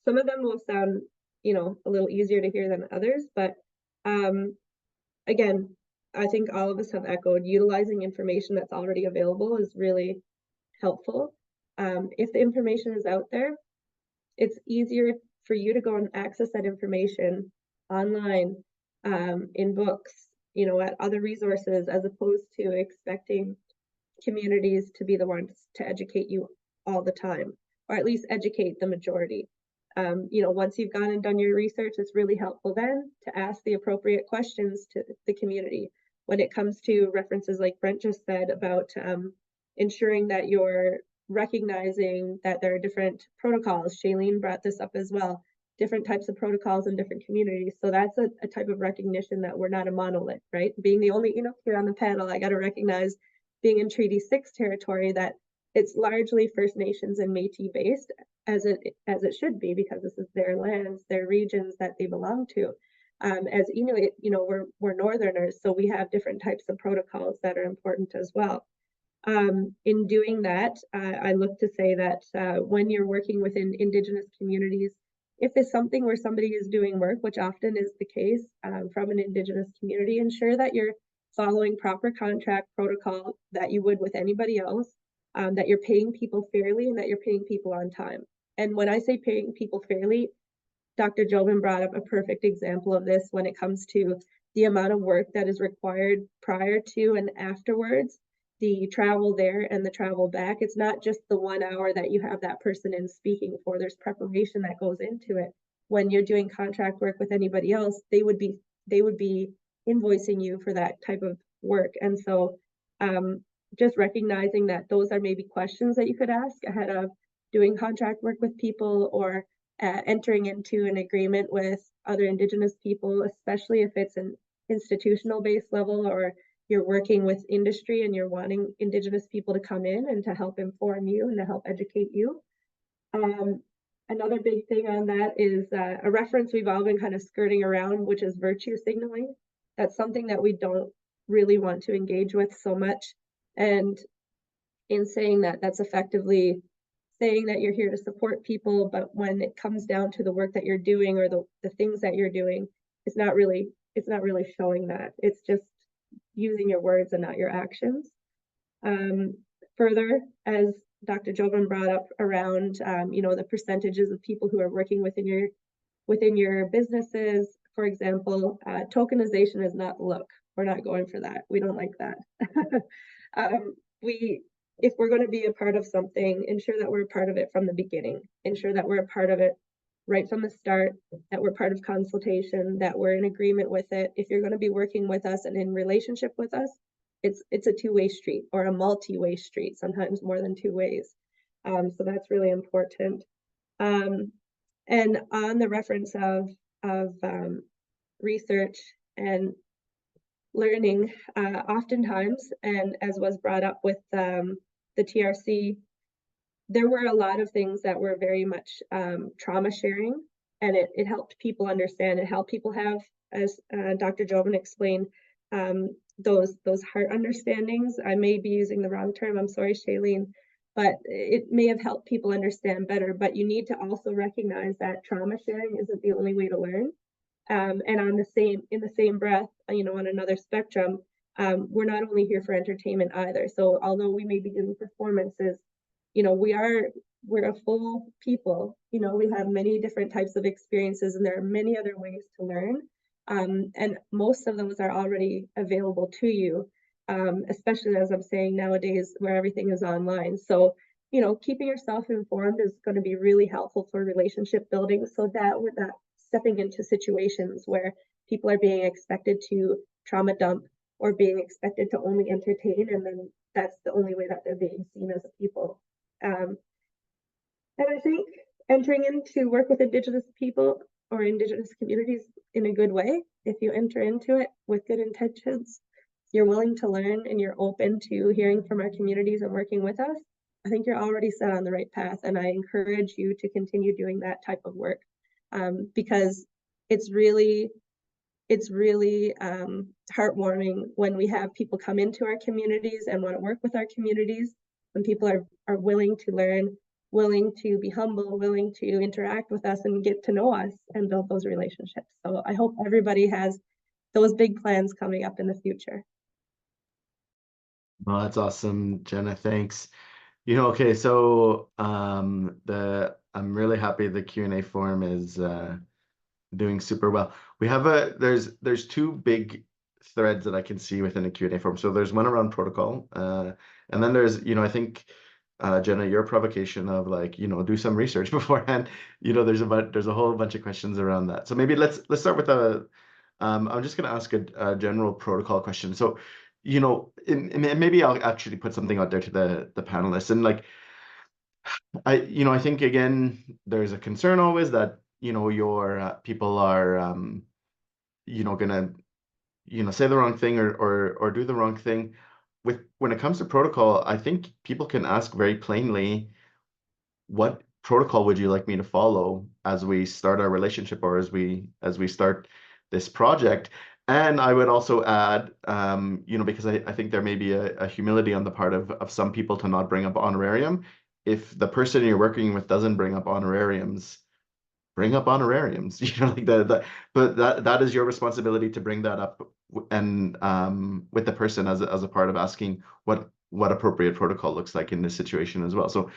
Some of them will sound, a little easier to hear than others, but again, I think all of us have echoed utilizing information that's already available is really helpful. If the information is out there, it's easier for you to go and access that information online, in books, at other resources, as opposed to expecting communities to be the ones to educate you all the time, or at least educate the majority. Once you've gone and done your research, it's really helpful then to ask the appropriate questions to the community. When it comes to references like Brent just said about ensuring that you're recognizing that there are different protocols. Shalene brought this up as well, different types of protocols in different communities. So that's a type of recognition that we're not a monolith, right? Being the only Inuk here on the panel, I got to recognize, being in Treaty 6 territory, that it's largely First Nations and Métis based, as it should be, because this is their lands, their regions that they belong to. As Inuit, we're Northerners, so we have different types of protocols that are important as well. In doing that, I look to say that when you're working within Indigenous communities, if there's something where somebody is doing work, which often is the case from an Indigenous community, ensure that you're following proper contract protocol that you would with anybody else, that you're paying people fairly and that you're paying people on time. And when I say paying people fairly, Dr. Jobin brought up a perfect example of this when it comes to the amount of work that is required prior to and afterwards, the travel there and the travel back. It's not just the 1 hour that you have that person in speaking for. There's preparation that goes into it. When you're doing contract work with anybody else, they would be invoicing you for that type of work. And so just recognizing that those are maybe questions that you could ask ahead of doing contract work with people, or entering into an agreement with other Indigenous people, especially if it's an institutional based level, or you're working with industry and you're wanting Indigenous people to come in and to help inform you and to help educate you. Another big thing on that is a reference we've all been kind of skirting around, which is virtue signaling. That's something that we don't really want to engage with so much. And in saying that, that's effectively saying that you're here to support people, but when it comes down to the work that you're doing or the things that you're doing, it's not really showing that. It's just using your words and not your actions. Further, as Dr. Jobin brought up around, the percentages of people who are working within your businesses, for example, tokenization is not look. we're not going for that. We don't like that. If we're going to be a part of something, ensure that we're a part of it from the beginning. Ensure that we're a part of it right from the start, that we're part of consultation, that we're in agreement with it. If you're going to be working with us and in relationship with us, it's a two-way street or a multi-way street, sometimes more than two ways. So that's really important. And on the reference of research and learning, oftentimes, and as was brought up with the TRC, there were a lot of things that were very much trauma sharing, and it helped people understand. It helped people have, as Dr. Jobin explained, those heart understandings. I may be using the wrong term. I'm sorry, Shalene, but it may have helped people understand better. But you need to also recognize that trauma sharing isn't the only way to learn. And in the same breath, on another spectrum, we're not only here for entertainment either. So although we may be doing performances, we're a full people. We have many different types of experiences, and there are many other ways to learn. And most of those are already available to you, especially, as I'm saying, nowadays where everything is online. So, keeping yourself informed is going to be really helpful for relationship building, so that we're not stepping into situations where people are being expected to trauma dump or being expected to only entertain, and then that's the only way that they're being seen as a people. And I think entering into work with Indigenous people or Indigenous communities in a good way, if you enter into it with good intentions, you're willing to learn, and you're open to hearing from our communities and working with us, I think you're already set on the right path. And I encourage you to continue doing that type of work, because it's really heartwarming when we have people come into our communities and want to work with our communities, when people are willing to learn, willing to be humble, willing to interact with us and get to know us and build those relationships. So I hope everybody has those big plans coming up in the future. Well, that's awesome, Jenna. Thanks. Okay, so I'm really happy the Q&A form is doing super well. We have there's two big threads that I can see within the Q&A form. So there's one around protocol, and then there's, I think, Jenna, your provocation of do some research beforehand. There's a whole bunch of questions around that. So maybe let's start with I'm just going to ask a general protocol question. So, and maybe I'll actually put something out there to the panelists, and I think, again, there's a concern always that your people are gonna say the wrong thing or do the wrong thing. When it comes to protocol, I think people can ask very plainly, what protocol would you like me to follow as we start our relationship, or as we start this project? And I would also add, because I think there may be a humility on the part of some people to not bring up honorarium. If the person you're working with doesn't bring up honorariums, bring up honorariums. But that is your responsibility to bring that up, and with the person as a part of asking what appropriate protocol looks like in this situation as well. So,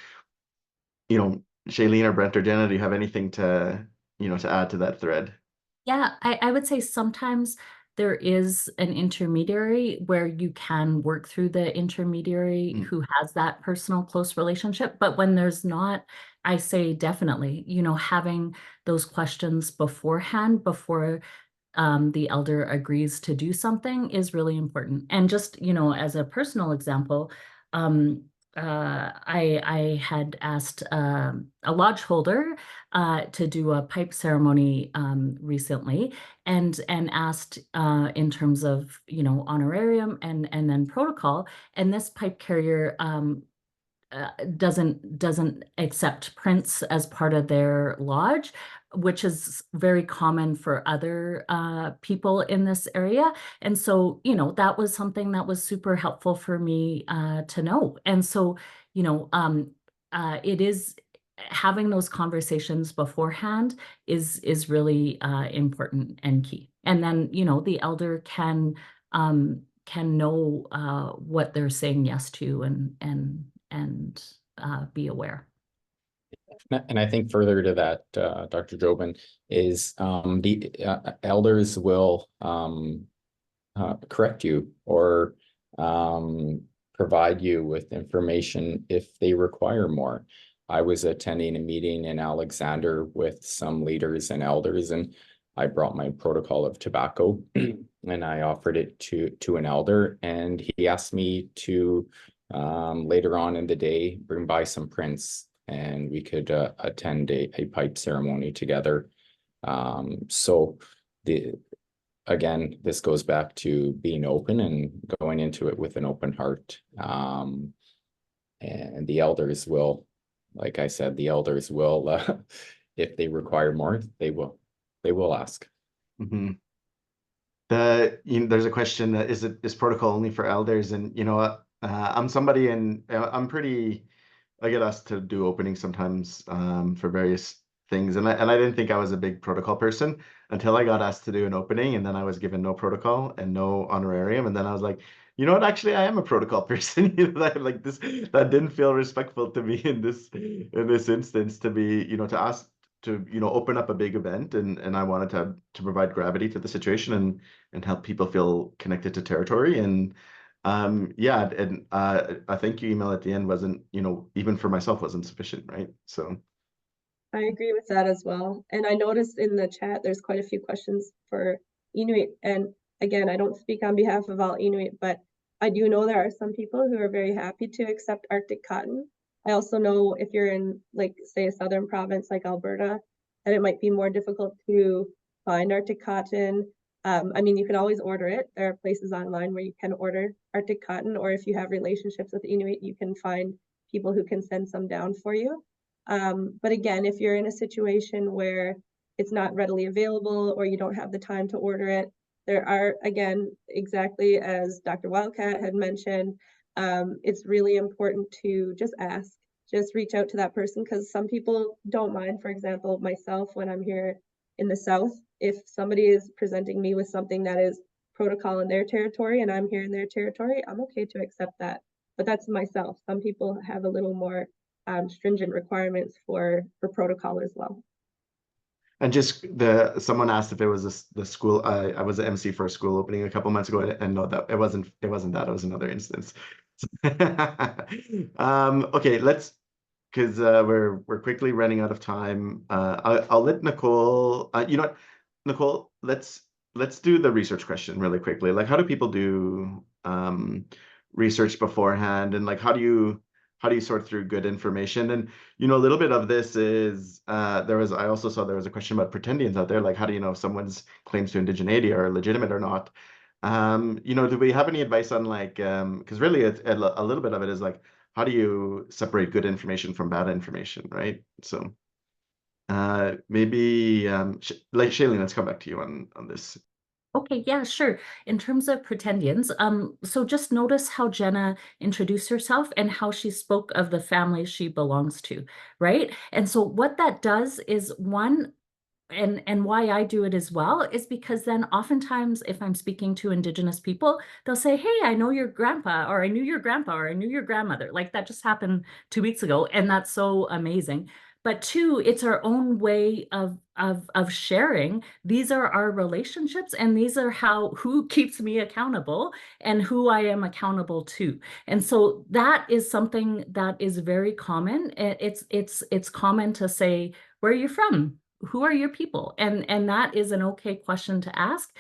Shalene or Brent or Jenna, do you have anything to add to that thread? Yeah, I would say sometimes there is an intermediary where you can work through the intermediary who has that personal close relationship. But when there's not, I say definitely, having those questions beforehand, before the elder agrees to do something, is really important. And just, as a personal example, I had asked a lodge holder to do a pipe ceremony recently, and asked in terms of honorarium and then protocol. And this pipe carrier doesn't accept prints as part of their lodge, which is very common for other people in this area. And so, that was something that was super helpful for me to know. And so, it is having those conversations beforehand is really important and key. And then, the elder can know what they're saying yes to, and be aware. And I think further to that, Dr. Jobin, is the elders will correct you or provide you with information if they require more. I was attending a meeting in Alexander with some leaders and elders, and I brought my protocol of tobacco and I offered it to an elder, and he asked me to later on in the day bring by some prints and we could attend a pipe ceremony together. So again, this goes back to being open and going into it with an open heart. And the elders will, like I said, the elders will, if they require more, they will ask. Mm-hmm. There's a question that is protocol only for elders? And I'm somebody, and I get asked to do openings sometimes for various things, and I didn't think I was a big protocol person until I got asked to do an opening, and then I was given no protocol and no honorarium, and then I was like, you know what, actually I am a protocol person. Like this, that didn't feel respectful to me in this instance, to be to ask to open up a big event, and I wanted to provide gravity to the situation and help people feel connected to territory. And yeah, and a thank you email at the end wasn't, even for myself, wasn't sufficient, right? So I agree with that as well. And I noticed in the chat there's quite a few questions for Inuit. And again, I don't speak on behalf of all Inuit, but I do know there are some people who are very happy to accept Arctic cotton. I also know if you're in, like, say, a southern province like Alberta, that it might be more difficult to find Arctic cotton. I mean, you can always order it. There are places online where you can order Arctic cotton, or if you have relationships with Inuit, you can find people who can send some down for you. But again, if you're in a situation where it's not readily available or you don't have the time to order it, there are, again, exactly as Dr. Wildcat had mentioned, it's really important to just ask, just reach out to that person, because some people don't mind. For example, myself, when I'm here in the South, if somebody is presenting me with something that is protocol in their territory and I'm here in their territory, I'm okay to accept that. But that's myself. Some people have a little more stringent requirements for protocol as well. And just someone asked if it was the school. I was an MC for a school opening a couple months ago, and no, that it wasn't that. It was another instance. Okay, because we're quickly running out of time. I'll let Nicole. You know what, Nicole? Let's do the research question really quickly. Like, how do people do research beforehand, and like how do you sort through good information? And a little bit of this is I also saw there was a question about pretendians out there. Like, how do you know if someone's claims to indigeneity are legitimate or not? Do we have any advice on, like, because really it's a little bit of it is like, how do you separate good information from bad information, right? So maybe like Shalene, let's come back to you on this. Okay, yeah, sure. In terms of pretendians, so just notice how Jenna introduced herself and how she spoke of the family she belongs to, right? And so what that does is, one, and why I do it as well, is because then oftentimes if I'm speaking to Indigenous people, they'll say, hey, I know your grandpa, or I knew your grandpa, or I knew your grandmother. Like, that just happened 2 weeks ago, and that's so amazing. But two, it's our own way of sharing. These are our relationships, and these are who keeps me accountable and who I am accountable to. And so that is something that is very common. It's common to say, where are you from? Who are your people? And that is an okay question to ask.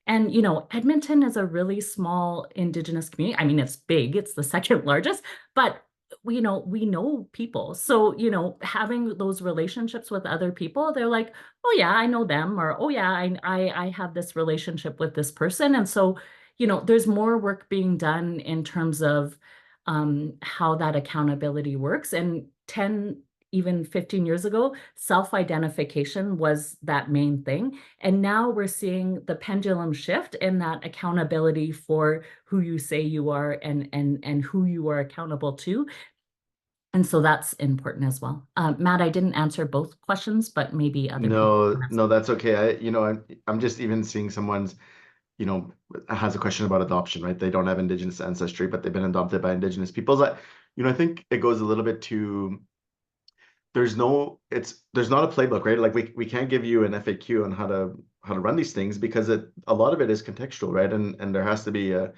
And Edmonton is a really small Indigenous community. I mean, it's big, it's the second largest, but we know people. So, having those relationships with other people, they're like, oh yeah, I know them, or oh yeah, I have this relationship with this person. And so, there's more work being done in terms of how that accountability works. And 10, even 15 years ago, self-identification was that main thing. And now we're seeing the pendulum shift in that accountability for who you say you are and who you are accountable to. And so that's important as well. Matt, I didn't answer both questions, but maybe other people. No, that's okay. I'm just even seeing someone's, has a question about adoption, right? They don't have Indigenous ancestry, but they've been adopted by Indigenous peoples. I think it goes a little bit to, there's not a playbook, right? Like we can't give you an FAQ on how to run these things, because a lot of it is contextual, right? And there has to be a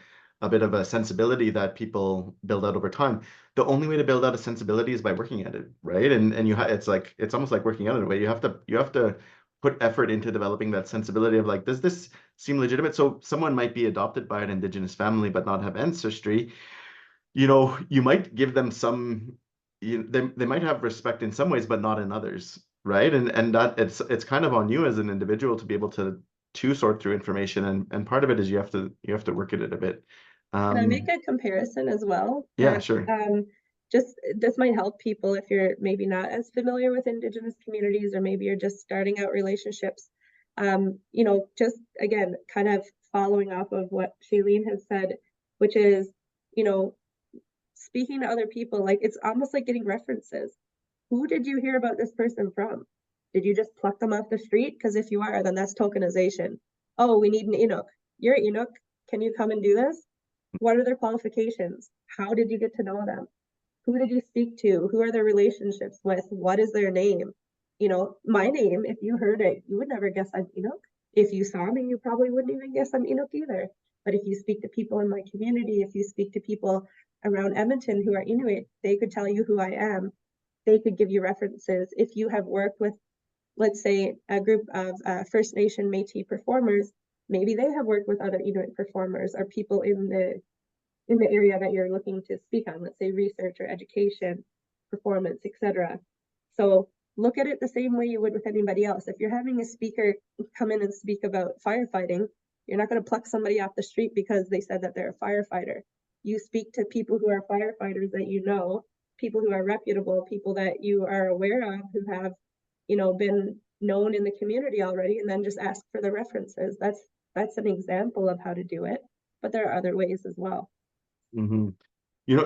bit of a sensibility that people build out over time. The only way to build out a sensibility is by working at it, right? And it's almost like working out in a way. You have to put effort into developing that sensibility of like, does this seem legitimate? So someone might be adopted by an Indigenous family but not have ancestry. You might give them some, they might have respect in some ways, but not in others, right? And that it's kind of on you as an individual to be able to sort through information, and part of it is you have to work at it a bit. Can I make a comparison as well? Yeah, sure. Just this might help people if you're maybe not as familiar with Indigenous communities, or maybe you're just starting out relationships. Just again, kind of following off of what Shalene has said, which is, speaking to other people, like it's almost like getting references. Who did you hear about this person from? Did you just pluck them off the street? Because if you are, then that's tokenization. Oh, we need an Inuk. You're Inuk. Can you come and do this? What are their qualifications? How did you get to know them? Who did you speak to? Who are their relationships with? What is their name? My name, if you heard it, you would never guess I'm Inuk. If you saw me, you probably wouldn't even guess I'm Inuk either. But if you speak to people in my community, if you speak to people around Edmonton who are Inuit, they could tell you who I am. They could give you references. If you have worked with, let's say, a group of First Nation Métis performers, maybe they have worked with other Inuit performers or people in the area that you're looking to speak on, let's say research or education, performance, etc. So look at it the same way you would with anybody else. If you're having a speaker come in and speak about firefighting, you're not going to pluck somebody off the street because they said that they're a firefighter. You speak to people who are firefighters that you know, people who are reputable, people that you are aware of who have, been known in the community already, and then just ask for the references. That's an example of how to do it, but there are other ways as well. Mm-hmm.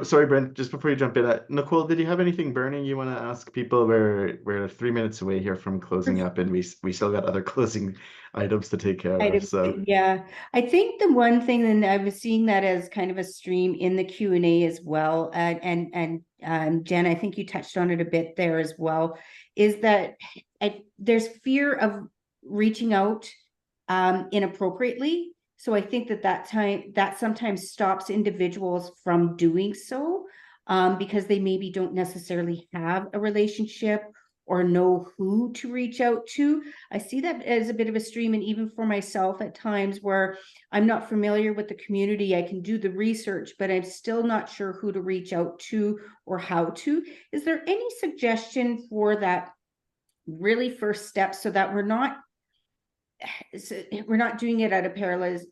Sorry, Brent, just before you jump in, Nicole, did you have anything burning you want to ask people? We're 3 minutes away here from closing up, and we still got other closing items to take care of. So yeah, I think the one thing, and I was seeing that as kind of a stream in the Q&A as well, and Jen, I think you touched on it a bit there as well, is that there's fear of reaching out inappropriately. So I think that sometimes stops individuals from doing so, because they maybe don't necessarily have a relationship or know who to reach out to. I see that as a bit of a stream, and even for myself at times where I'm not familiar with the community, I can do the research, but I'm still not sure who to reach out to or how to. Is there any suggestion for that really first step, so that we're not doing it out of paralyzed,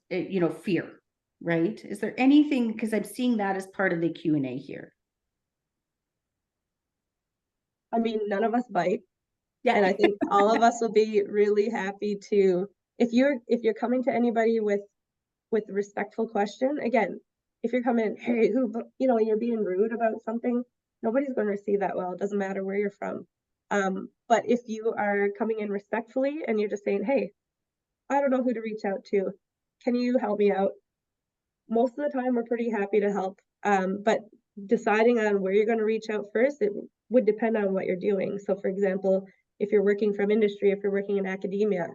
fear, right? Is there anything, because I'm seeing that as part of the Q&A here. I mean, none of us bite. Yeah. And I think all of us will be really happy to, if you're coming to anybody with a respectful question, again, if you're coming, hey, you're being rude about something, nobody's going to receive that well. It doesn't matter where you're from. But if you are coming in respectfully and you're just saying, hey, I don't know who to reach out to, can you help me out? Most of the time, we're pretty happy to help. But deciding on where you're going to reach out first, it would depend on what you're doing. So for example, if you're working from industry, if you're working in academia,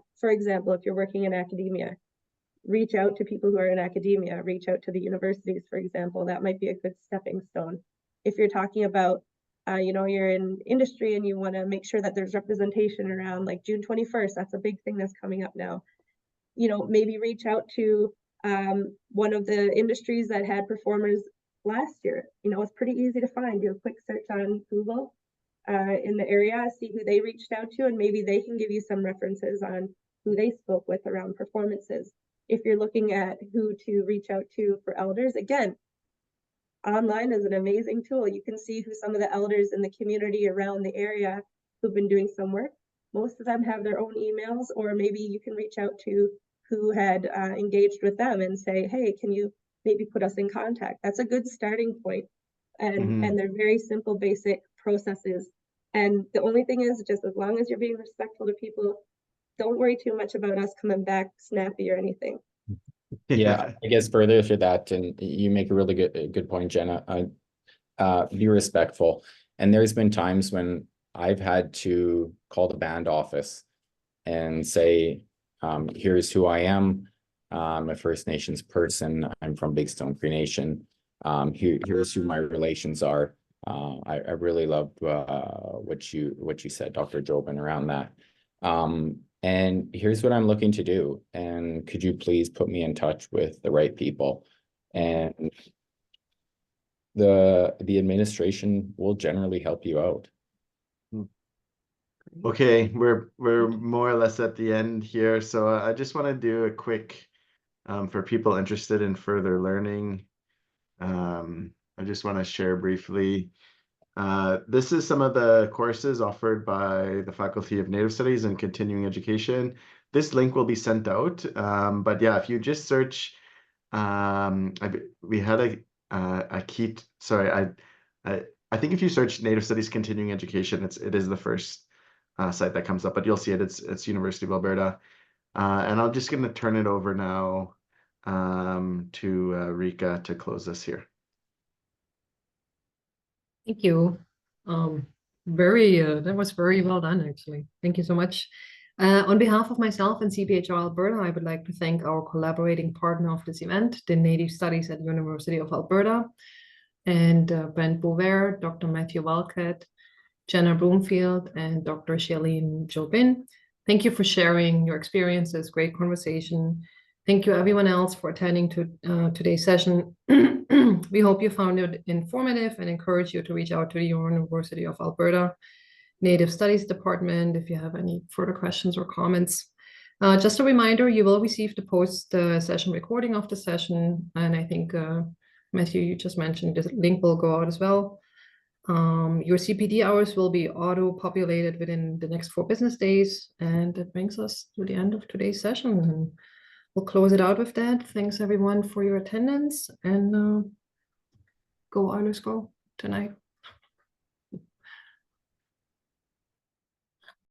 reach out to people who are in academia, reach out to the universities, for example. That might be a good stepping stone. If you're talking about, you're in industry and you want to make sure that there's representation around like June 21st, that's a big thing that's coming up now. Maybe reach out to one of the industries that had performers last year. It's pretty easy to find. Do a quick search on Google in the area, see who they reached out to, and maybe they can give you some references on who they spoke with around performances. If you're looking at who to reach out to for elders, again, online is an amazing tool. You can see who some of the elders in the community around the area who've been doing some work. Most of them have their own emails, or maybe you can reach out to who had engaged with them and say, hey, can you maybe put us in contact? That's a good starting point. And they're very simple, basic processes. And the only thing is, just as long as you're being respectful to people, don't worry too much about us coming back snappy or anything. Yeah, I guess further to that, and you make a really good point, Jenna. Be respectful. And there's been times when I've had to call the band office and say, Here's who I am. I'm a First Nations person. I'm from Big Stone Cree Nation. Here's who my relations are. I really love what you said, Dr. Jobin, around that. And here's what I'm looking to do. And could you please put me in touch with the right people? And the administration will generally help you out. Okay, we're more or less at the end here, so I just want to do a quick for people interested in further learning. I just want to share briefly. This is some of the courses offered by the Faculty of Native Studies and Continuing Education. This link will be sent out, but yeah, if you just search, we had a key. Sorry, I think if you search Native Studies Continuing Education, it is the first site that comes up, but you'll see it. It's University of Alberta, and I'm just going to turn it over now to Rika to close this here. Thank you. That was very well done, actually. Thank you so much. On behalf of myself and CPHR Alberta, I would like to thank our collaborating partner of this event, the Native Studies at University of Alberta, and Brent Boisvert, Dr. Matthew Wildcat, Jenna Broomfield, and Dr. Shalene Jobin. Thank you for sharing your experiences. Great conversation. Thank you everyone else for attending to today's session. We hope you found it informative and encourage you to reach out to the University of Alberta Native Studies Department if you have any further questions or comments. Just a reminder, you will receive the post-session recording of the session, and I think, Matthew, you just mentioned the link will go out as well. Your CPD hours will be auto-populated within the next 4 business days, and that brings us to the end of today's session. And we'll close it out with that. Thanks everyone for your attendance, and go Oilers go tonight.